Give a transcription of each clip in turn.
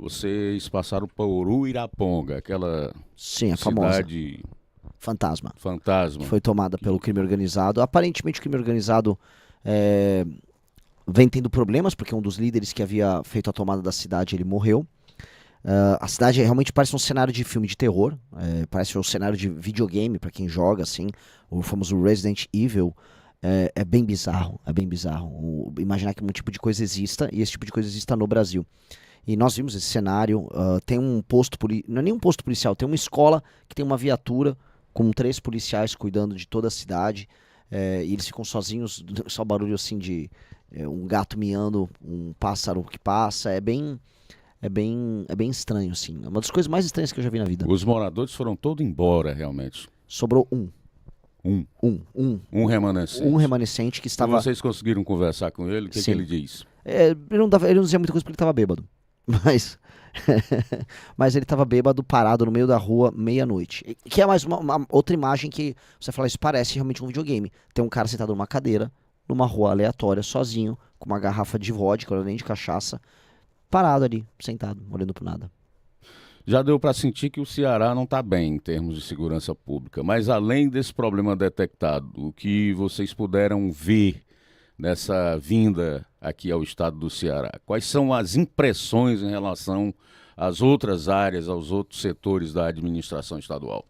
vocês passaram por Uruiraponga, aquela Sim, a famosa cidade fantasma, que fantasma. foi tomada pelo crime organizado. Aparentemente o crime organizado é, vem tendo problemas, porque um dos líderes que havia feito a tomada da cidade, ele morreu. A cidade realmente parece um cenário de filme de terror, parece um cenário de videogame para quem joga, assim, o famoso Resident Evil. É bem bizarro, é bem bizarro. Imaginar que um tipo de coisa exista e esse tipo de coisa exista no Brasil. E nós vimos esse cenário, tem um posto, não é nem um posto policial, tem uma escola que tem uma viatura com 3 policiais cuidando de toda a cidade, e eles ficam sozinhos, só barulho assim de um gato miando, um pássaro que passa, é bem estranho, assim. É uma das coisas mais estranhas que eu já vi na vida. Os moradores foram todos embora, realmente. Sobrou um. Um, Um. um remanescente. Um remanescente que E estava. vocês conseguiram conversar com ele? O que Sim. ele diz? Ele não dizia muita coisa porque ele estava bêbado. Mas. Mas ele estava bêbado, parado no meio da rua, meia-noite. Que é mais uma outra imagem que você fala, isso parece realmente um videogame. Tem um cara sentado numa cadeira, numa rua aleatória, sozinho, com uma garrafa de vodka, nem de cachaça, parado ali, sentado, olhando pro nada. Já deu para sentir que o Ceará não está bem em termos de segurança pública, mas além desse problema detectado, o que vocês puderam ver nessa vinda aqui ao estado do Ceará? Quais são as impressões em relação às outras áreas, aos outros setores da administração estadual?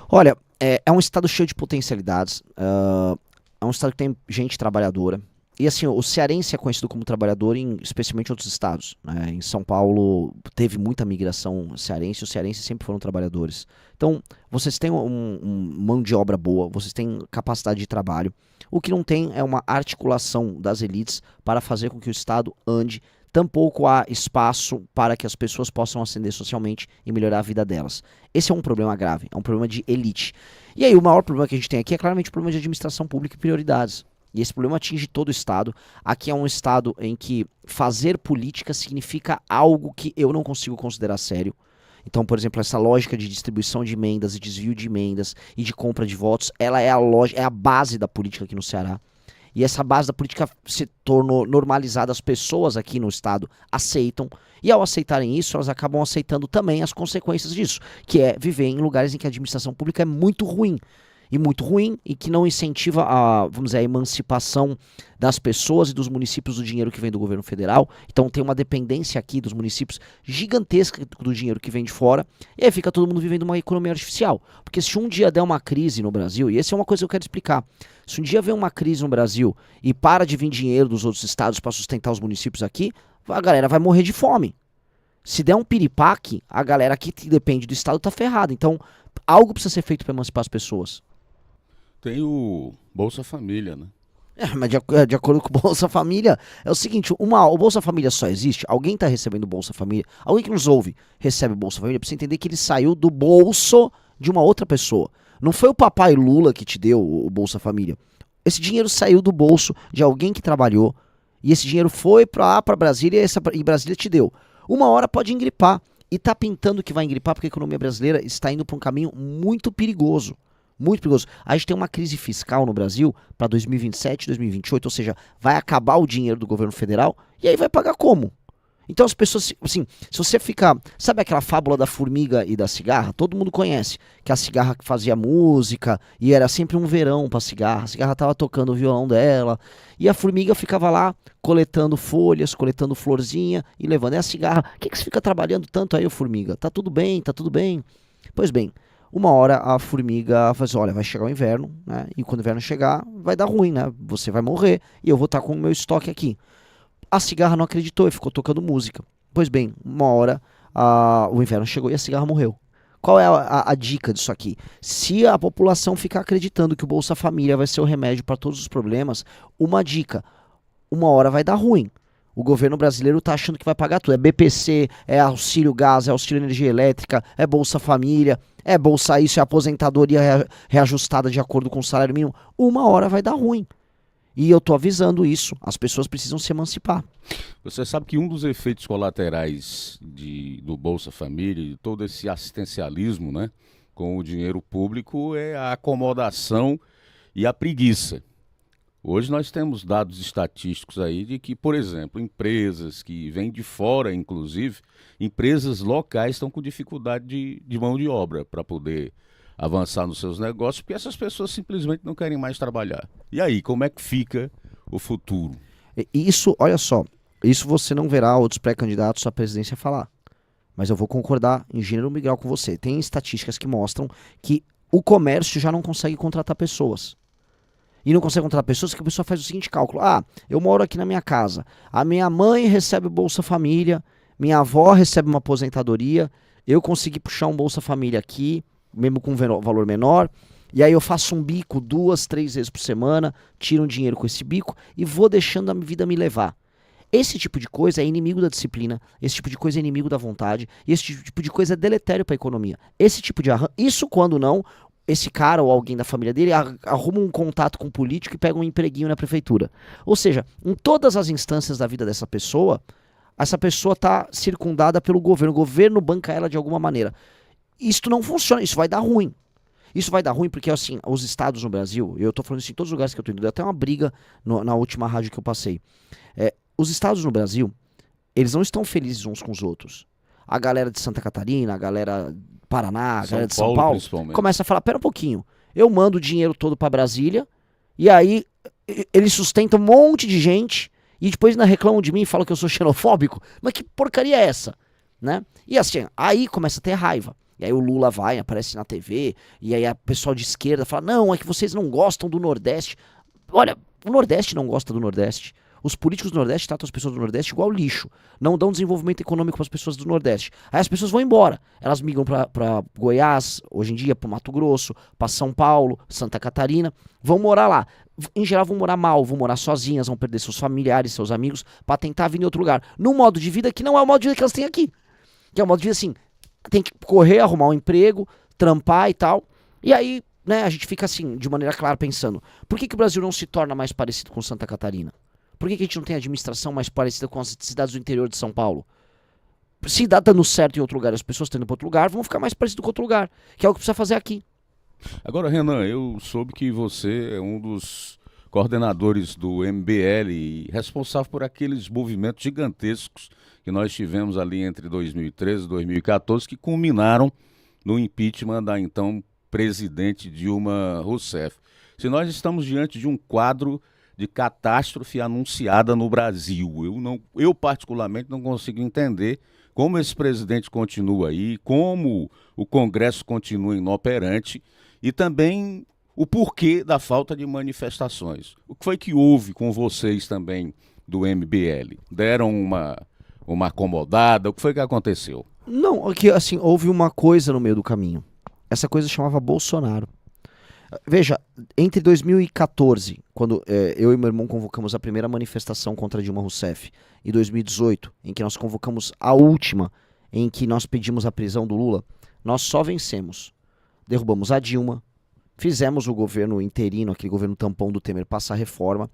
Olha, é um estado cheio de potencialidades, é um estado que tem gente trabalhadora. E assim, o cearense é conhecido como trabalhador, especialmente em outros estados, né? Em São Paulo teve muita migração cearense, os cearenses sempre foram trabalhadores. Então, vocês têm mão de obra boa, vocês têm capacidade de trabalho. O que não tem é uma articulação das elites para fazer com que o estado ande. Tampouco há espaço para que as pessoas possam ascender socialmente e melhorar a vida delas. Esse é um problema grave, é um problema de elite. E aí o maior problema que a gente tem aqui é claramente o problema de administração pública e prioridades. E esse problema atinge todo o estado. Aqui é um estado em que fazer política significa algo que eu não consigo considerar sério. Então, por exemplo, essa lógica de distribuição de emendas e desvio de emendas e de compra de votos, ela é a base da política aqui no Ceará. E essa base da política se tornou normalizada, as pessoas aqui no estado aceitam, e ao aceitarem isso, elas acabam aceitando também as consequências disso, que é viver em lugares em que a administração pública é muito ruim. E que não incentiva vamos dizer, a emancipação das pessoas e dos municípios do dinheiro que vem do governo federal. Então tem uma dependência aqui dos municípios gigantesca do dinheiro que vem de fora, e aí fica todo mundo vivendo uma economia artificial. Porque se um dia der uma crise no Brasil, e essa é uma coisa que eu quero explicar, se um dia vem uma crise no Brasil e para de vir dinheiro dos outros estados para sustentar os municípios aqui, a galera vai morrer de fome. Se der um piripaque, a galera aqui que depende do estado tá ferrada. Então algo precisa ser feito para emancipar as pessoas. Tem o Bolsa Família, né? Mas de acordo com o Bolsa Família, é o seguinte, o Bolsa Família só existe, alguém está recebendo o Bolsa Família, alguém que nos ouve recebe o Bolsa Família, precisa entender que ele saiu do bolso de uma outra pessoa. Não foi o papai Lula que te deu o Bolsa Família. Esse dinheiro saiu do bolso de alguém que trabalhou, e esse dinheiro foi para Brasília e Brasília te deu. Uma hora pode engripar, e tá pintando que vai engripar porque a economia brasileira está indo para um caminho muito perigoso. Muito perigoso. A gente tem uma crise fiscal no Brasil para 2027, 2028, ou seja, vai acabar o dinheiro do governo federal e aí vai pagar como? Então as pessoas, assim, se você fica... Sabe aquela fábula da formiga e da cigarra? Todo mundo conhece. Que a cigarra fazia música e era sempre um verão pra cigarra. A cigarra tava tocando o violão dela e a formiga ficava lá coletando folhas, coletando florzinha e levando. É a cigarra. O que você fica trabalhando tanto aí, formiga? Tá tudo bem, tá tudo bem. Pois bem, uma hora a formiga faz, olha, vai chegar o inverno, né? E quando o inverno chegar, vai dar ruim, né? Você vai morrer e eu vou estar com o meu estoque aqui. A cigarra não acreditou e ficou tocando música. Pois bem, uma hora o inverno chegou e a cigarra morreu. Qual é a dica disso aqui? Se a população ficar acreditando que o Bolsa Família vai ser o remédio para todos os problemas, uma dica, uma hora vai dar ruim. O governo brasileiro está achando que vai pagar tudo. É BPC, é auxílio gás, é auxílio energia elétrica, é Bolsa Família, é Bolsa isso, é aposentadoria reajustada de acordo com o salário mínimo. Uma hora vai dar ruim. E eu tô avisando isso. As pessoas precisam se emancipar. Você sabe que um dos efeitos colaterais do Bolsa Família e todo esse assistencialismo, né, com o dinheiro público é a acomodação e a preguiça. Hoje nós temos dados estatísticos aí de que, por exemplo, empresas que vêm de fora, inclusive, empresas locais estão com dificuldade de mão de obra para poder avançar nos seus negócios, porque essas pessoas simplesmente não querem mais trabalhar. E aí, como é que fica o futuro? Isso, olha só, isso você não verá outros pré-candidatos à presidência falar. Mas eu vou concordar em gênero migral com você. Tem estatísticas que mostram que o comércio já não consegue contratar pessoas. E não consegue contratar pessoas porque a pessoa faz o seguinte cálculo. Ah, eu moro aqui na minha casa. A minha mãe recebe Bolsa Família, minha avó recebe uma aposentadoria, eu consegui puxar um Bolsa Família aqui, mesmo com um valor menor, e aí eu faço um bico 2, 3 vezes por semana, tiro um dinheiro com esse bico e vou deixando a vida me levar. Esse tipo de coisa é inimigo da disciplina, esse tipo de coisa é inimigo da vontade, e esse tipo de coisa é deletério para a economia. Esse tipo de isso quando não, esse cara ou alguém da família dele arruma um contato com um político e pega um empreguinho na prefeitura. Ou seja, em todas as instâncias da vida dessa pessoa, essa pessoa está circundada pelo governo, o governo banca ela de alguma maneira. Isso não funciona, isso vai dar ruim. Isso vai dar ruim porque, assim, os estados no Brasil, eu tô falando isso em todos os lugares que eu tô indo, deu até uma briga na última rádio que eu passei. Os estados no Brasil, eles não estão felizes uns com os outros. A galera de Santa Catarina, a galera Paraná, a galera de São Paulo, começa a falar, pera um pouquinho, eu mando o dinheiro todo pra Brasília, e aí eles sustentam um monte de gente, e depois ainda reclamam de mim e falam que eu sou xenofóbico. Mas que porcaria é essa? Né? E assim, aí começa a ter raiva. E aí o Lula vai, aparece na TV, e aí a pessoal de esquerda fala, não, é que vocês não gostam do Nordeste. Olha, o Nordeste não gosta do Nordeste. Os políticos do Nordeste tratam as pessoas do Nordeste igual lixo. Não dão desenvolvimento econômico para as pessoas do Nordeste. Aí as pessoas vão embora. Elas migram para Goiás, hoje em dia para Mato Grosso, para São Paulo, Santa Catarina. Vão morar lá. Em geral vão morar mal, vão morar sozinhas, vão perder seus familiares, seus amigos, para tentar vir em outro lugar. Num modo de vida que não é o modo de vida que elas têm aqui. Que é um modo de vida assim, tem que correr, arrumar um emprego, trampar e tal. E aí, né, a gente fica assim, de maneira clara, pensando, por que o Brasil não se torna mais parecido com Santa Catarina? Por que a gente não tem administração mais parecida com as cidades do interior de São Paulo? Se dá dando certo em outro lugar, as pessoas estão indo para outro lugar, vão ficar mais parecido com outro lugar, que é o que precisa fazer aqui. Agora, Renan, eu soube que você é um dos coordenadores do MBL e responsável por aqueles movimentos gigantescos que nós tivemos ali entre 2013 e 2014, que culminaram no impeachment da então presidente Dilma Rousseff. Se nós estamos diante de um quadro de catástrofe anunciada no Brasil, eu particularmente não consigo entender como esse presidente continua aí, como o Congresso continua inoperante e também o porquê da falta de manifestações. O que foi que houve com vocês também do MBL? Deram uma acomodada? O que foi que aconteceu? Não, aqui assim, houve uma coisa no meio do caminho. Essa coisa chamava Bolsonaro. Veja, entre 2014, quando eu e meu irmão convocamos a primeira manifestação contra Dilma Rousseff, e 2018, em que nós convocamos a última, em que nós pedimos a prisão do Lula, nós só vencemos. Derrubamos a Dilma, fizemos o governo interino, aquele governo tampão do Temer, passar a reforma,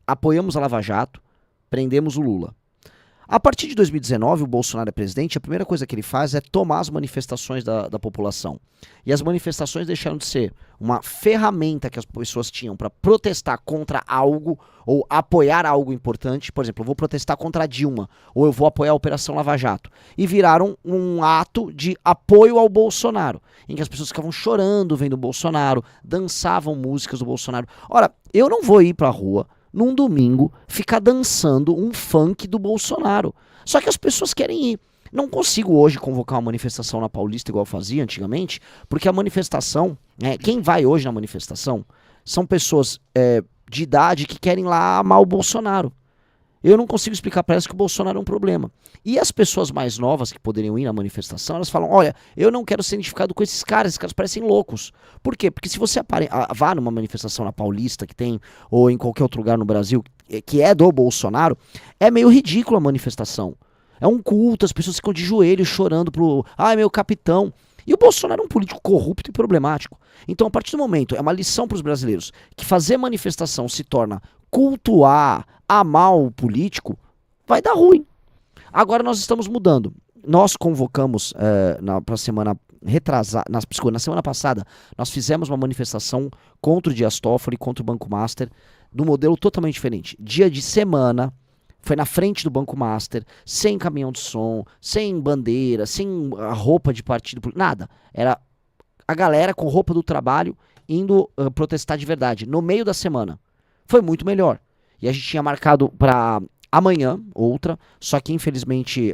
apoiamos a Lava Jato, prendemos o Lula. A partir de 2019, o Bolsonaro é presidente, a primeira coisa que ele faz é tomar as manifestações da população. E as manifestações deixaram de ser uma ferramenta que as pessoas tinham para protestar contra algo ou apoiar algo importante. Por exemplo, eu vou protestar contra a Dilma ou eu vou apoiar a Operação Lava Jato. E viraram um ato de apoio ao Bolsonaro, em que as pessoas ficavam chorando vendo o Bolsonaro, dançavam músicas do Bolsonaro. Ora, eu não vou ir pra rua num domingo, ficar dançando um funk do Bolsonaro. Só que as pessoas querem ir. Não consigo hoje convocar uma manifestação na Paulista igual eu fazia antigamente, porque a manifestação, quem vai hoje na manifestação são pessoas de idade que querem lá amar o Bolsonaro. Eu não consigo explicar para elas que o Bolsonaro é um problema. E as pessoas mais novas que poderiam ir na manifestação, elas falam, olha, eu não quero ser identificado com esses caras parecem loucos. Por quê? Porque se você vá numa manifestação na Paulista que tem, ou em qualquer outro lugar no Brasil, que é do Bolsonaro, é meio ridículo a manifestação. É um culto, as pessoas ficam de joelhos chorando pro, ai meu capitão. E o Bolsonaro é um político corrupto e problemático. Então, a partir do momento, é uma lição para os brasileiros, que fazer manifestação se torna cultuar, amar o político, vai dar ruim. Agora nós estamos mudando. Nós convocamos para a semana retrasada, na semana passada, nós fizemos uma manifestação contra o Dias Toffoli, contra o Banco Master, do modelo totalmente diferente. Dia de semana, foi na frente do Banco Master, sem caminhão de som, sem bandeira, sem a roupa de partido, nada. Era a galera com roupa do trabalho indo protestar de verdade, no meio da semana. Foi muito melhor. E a gente tinha marcado para amanhã, outra, só que infelizmente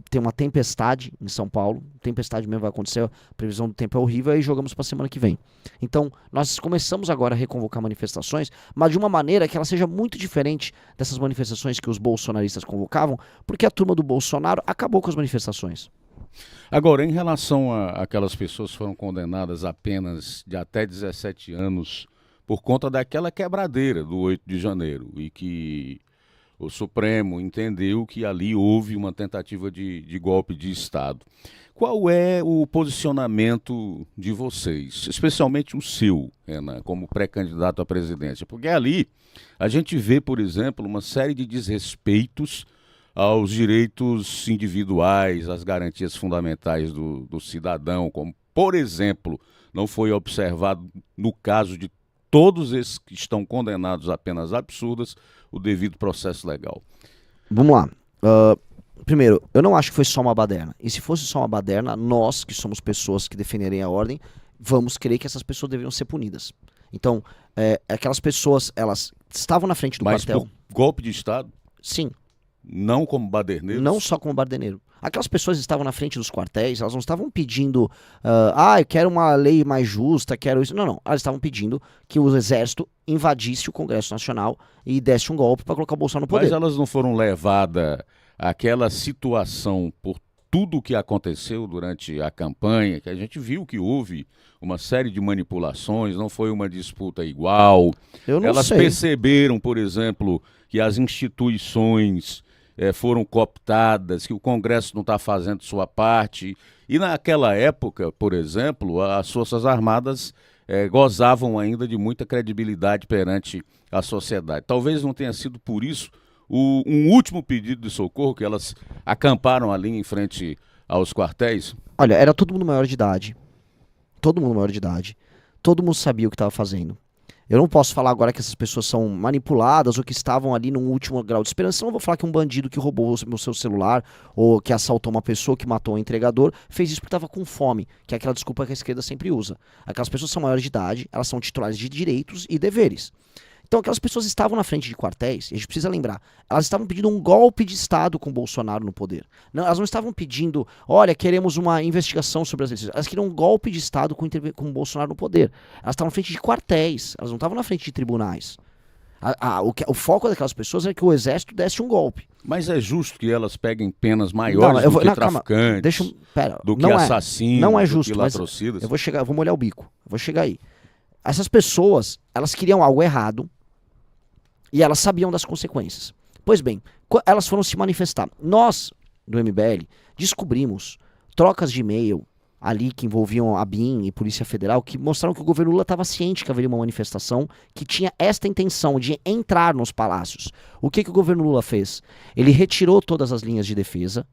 tem uma tempestade em São Paulo, tempestade mesmo vai acontecer, a previsão do tempo é horrível, aí jogamos para semana que vem. Então, nós começamos agora a reconvocar manifestações, mas de uma maneira que ela seja muito diferente dessas manifestações que os bolsonaristas convocavam, porque a turma do Bolsonaro acabou com as manifestações. Agora, em relação a aquelas pessoas que foram condenadas a penas de até 17 anos por conta daquela quebradeira do 8 de janeiro e que o Supremo entendeu que ali houve uma tentativa de golpe de Estado. Qual é o posicionamento de vocês, especialmente o seu, Renan, como pré-candidato à presidência? Porque ali a gente vê, por exemplo, uma série de desrespeitos aos direitos individuais, às garantias fundamentais do cidadão, como, por exemplo, não foi observado no caso de todos esses que estão condenados a penas absurdas, o devido processo legal. Vamos lá. Primeiro, eu não acho que foi só uma baderna. E se fosse só uma baderna, nós, que somos pessoas que defenderem a ordem, vamos crer que essas pessoas deveriam ser punidas. Então, aquelas pessoas, elas estavam na frente do quartel. Mas por golpe de Estado? Sim. Não como baderneiros? Não só como baderneiro. Aquelas pessoas estavam na frente dos quartéis, elas não estavam pedindo, eu quero uma lei mais justa, quero isso. Não. Elas estavam pedindo que o exército invadisse o Congresso Nacional e desse um golpe para colocar o Bolsonaro no poder. Mas elas não foram levadas àquela situação por tudo o que aconteceu durante a campanha, que a gente viu que houve uma série de manipulações, não foi uma disputa igual. Eu não Elas sei. perceberam, por exemplo, que as instituições foram cooptadas, que o Congresso não está fazendo sua parte. E naquela época, por exemplo, as Forças Armadas gozavam ainda de muita credibilidade perante a sociedade. Talvez não tenha sido por isso um último pedido de socorro, que elas acamparam ali em frente aos quartéis. Olha, era todo mundo maior de idade. Todo mundo maior de idade. Todo mundo sabia o que estava fazendo. Eu não posso falar agora que essas pessoas são manipuladas ou que estavam ali num último grau de esperança. Não vou falar que um bandido que roubou o seu celular ou que assaltou uma pessoa, que matou um entregador, fez isso porque estava com fome, que é aquela desculpa que a esquerda sempre usa. Aquelas pessoas são maiores de idade, elas são titulares de direitos e deveres. Então aquelas pessoas estavam na frente de quartéis, e a gente precisa lembrar, elas estavam pedindo um golpe de Estado com o Bolsonaro no poder. Não, elas não estavam pedindo, olha, queremos uma investigação sobre as eleições. Elas queriam um golpe de Estado com o Bolsonaro no poder. Elas estavam na frente de quartéis, elas não estavam na frente de tribunais. O foco daquelas pessoas é que o exército desse um golpe. Mas é justo que elas peguem penas maiores do que traficantes, do que assassinos, não é justo, do que latrocidas? Eu vou molhar o bico, eu vou chegar aí. Essas pessoas, elas queriam algo errado, e elas sabiam das consequências. Pois bem, elas foram se manifestar. Nós, do MBL, descobrimos trocas de e-mail ali que envolviam a BIM e Polícia Federal, que mostraram que o governo Lula estava ciente que haveria uma manifestação que tinha esta intenção de entrar nos palácios. O que o governo Lula fez? Ele retirou todas as linhas de defesa,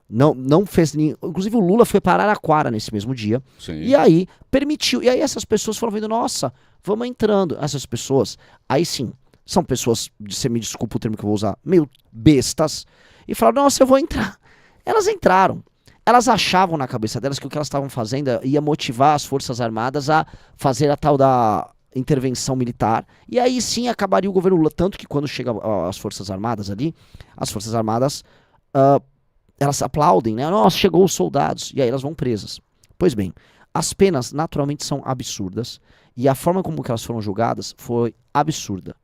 não fez. Inclusive o Lula foi para Araraquara nesse mesmo dia. Sim. E aí permitiu. E aí essas pessoas foram vendo, nossa, vamos entrando. Essas pessoas, aí sim, são pessoas, você me desculpa o termo que eu vou usar, meio bestas, e falaram, nossa, eu vou entrar. Elas entraram. Elas achavam na cabeça delas que o que elas estavam fazendo ia motivar as Forças Armadas a fazer a tal da intervenção militar, e aí sim acabaria o governo Lula. Tanto que quando chegam as Forças Armadas ali, as Forças Armadas, elas aplaudem, né? Nossa, chegou os soldados, e aí elas vão presas. Pois bem, as penas naturalmente são absurdas, e a forma como que elas foram julgadas foi absurda.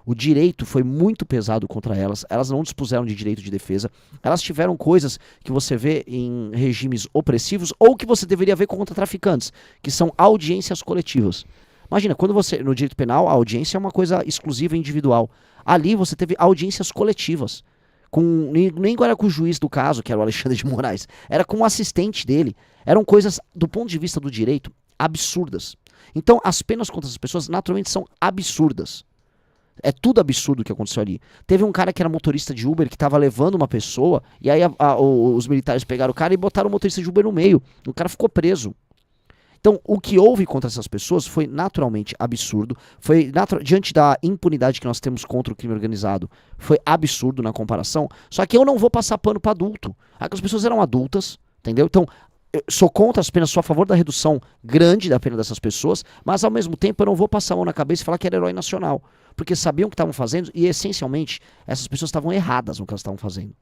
O direito foi muito pesado contra elas, elas não dispuseram de direito de defesa, elas tiveram coisas que você vê em regimes opressivos ou que você deveria ver contra traficantes, que são audiências coletivas. Imagina, quando você, no direito penal, a audiência é uma coisa exclusiva e individual. Ali você teve audiências coletivas, nem era com o juiz do caso, que era o Alexandre de Moraes, era com o assistente dele. Eram coisas, do ponto de vista do direito, absurdas. Então as penas contra essas pessoas naturalmente são absurdas. É tudo absurdo o que aconteceu ali. Teve um cara que era motorista de Uber que estava levando uma pessoa, e aí os militares pegaram o cara e botaram o motorista de Uber no meio. O cara ficou preso. Então, o que houve contra essas pessoas foi naturalmente absurdo, diante da impunidade que nós temos contra o crime organizado, foi absurdo na comparação, só que eu não vou passar pano para adulto. Aquelas pessoas eram adultas, entendeu? Então, eu sou contra as penas, sou a favor da redução grande da pena dessas pessoas, mas ao mesmo tempo eu não vou passar a mão na cabeça e falar que era herói nacional, porque sabiam o que estavam fazendo e essencialmente essas pessoas estavam erradas no que elas estavam fazendo.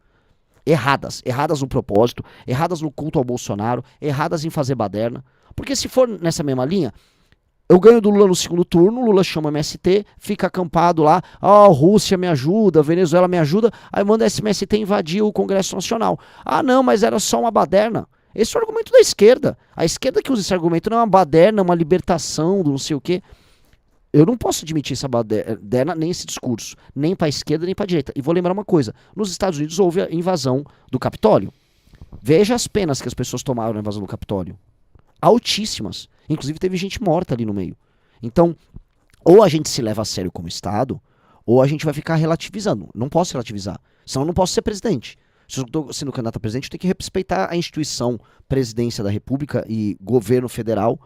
Erradas no propósito, erradas no culto ao Bolsonaro, erradas em fazer baderna, porque se for nessa mesma linha, eu ganho do Lula no segundo turno, Lula chama MST, fica acampado lá, Rússia me ajuda, Venezuela me ajuda, aí manda esse MST invadir o Congresso Nacional. Ah não, mas era só uma baderna. Esse é o argumento da esquerda. A esquerda que usa esse argumento não é uma baderna, uma libertação do não sei o quê. Eu não posso admitir essa baderna, nem esse discurso, nem para a esquerda, nem para a direita. E vou lembrar uma coisa, nos Estados Unidos houve a invasão do Capitólio. Veja as penas que as pessoas tomaram na invasão do Capitólio. Altíssimas. Inclusive teve gente morta ali no meio. Então, ou a gente se leva a sério como Estado, ou a gente vai ficar relativizando. Não posso relativizar, senão eu não posso ser presidente. Se eu estou sendo candidato a presidente, eu tenho que respeitar a instituição, presidência da República e governo federal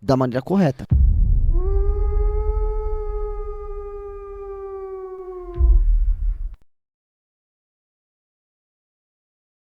da maneira correta.